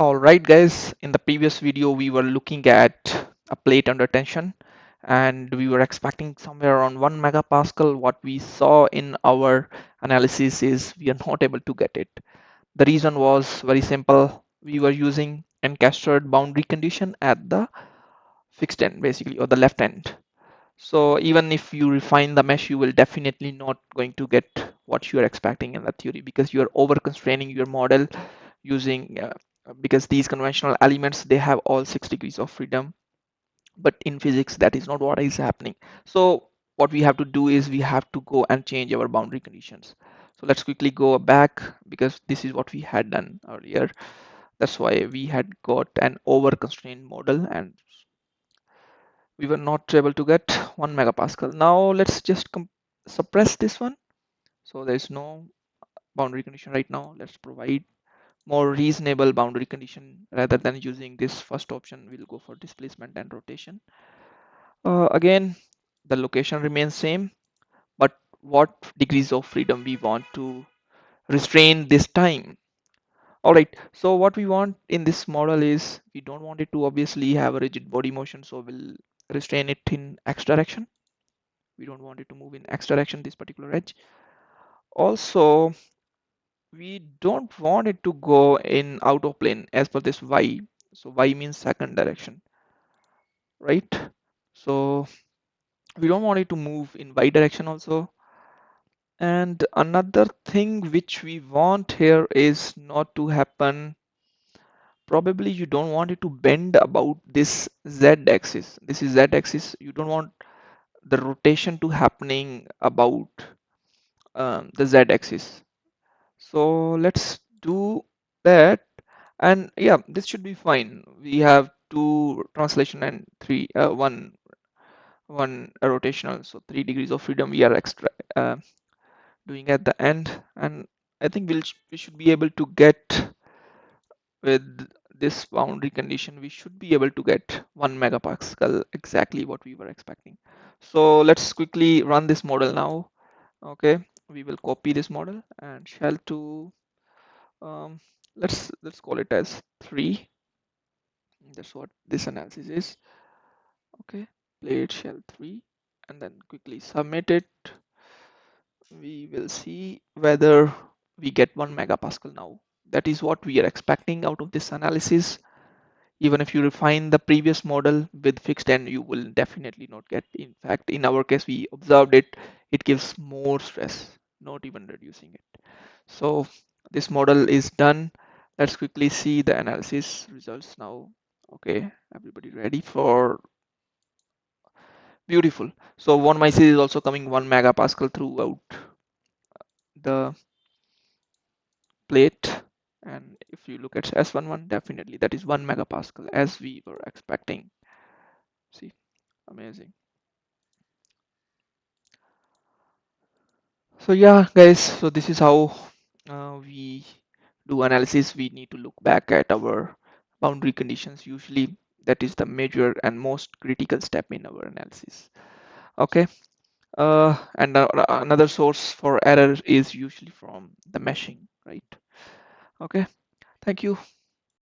All right, guys, in the previous video, we were looking at a plate under tension and we were expecting somewhere around 1 megapascal. What we saw in our analysis is we are not able to get it. The reason was very simple. We were using encastered boundary condition at the fixed end, basically, or the left end. So even if you refine the mesh, you will definitely not going to get what you are expecting in the theory because you are over constraining your model using because these conventional elements they have all 6 degrees of freedom, but in physics that is not what is happening. So what we have to do is we have to go and change our boundary conditions. So let's quickly go back because this is what we had done earlier. That's why we had got an over constrained model and we were not able to get 1 megapascal. Now let's just suppress this one. So there is no boundary condition right now. Let's provide more reasonable boundary condition rather than using this first option. We'll go for displacement and rotation. Again, the location remains same, but what degrees of freedom we want to restrain this time. All right, so what we want in this model is we don't want it to obviously have a rigid body motion, so we'll restrain it in x direction. We don't want it to move in x direction, this particular edge. Also, we don't want it to go in out of plane as per this y. So y means second direction, right? So we don't want it to move in y direction also. And another thing which we want here is not to happen. Probably you don't want it to bend about this z axis. This is z axis. You don't want the rotation to happening about the z axis. So let's do that. And yeah, this should be fine. We have two translation and one rotational, so 3 degrees of freedom we are extra doing at the end. And I think we should be able to get with this boundary condition, we should be able to get 1 megapascal, exactly what we were expecting. So let's quickly run this model now. Okay, we will copy this model and shell to um, let's call it as 3. That's what this analysis is. Okay, plate shell 3 and then quickly submit it. We will see whether we get 1 megapascal now. That is what we are expecting out of this analysis. Even if you refine the previous model with fixed end, you will definitely not get. In fact, in our case, we observed it gives more stress, not even reducing it. So this model is done. Let's quickly see the analysis results now. Okay, everybody ready for beautiful. So one mycel is also coming 1 megapascal throughout the plate. And if you look at S11, definitely that is 1 megapascal as we were expecting. See, amazing. So yeah, guys, so this is how we do analysis. We need to look back at our boundary conditions. Usually that is the major and most critical step in our analysis. Okay. And another source for error is usually from the meshing, right? Okay. Thank you.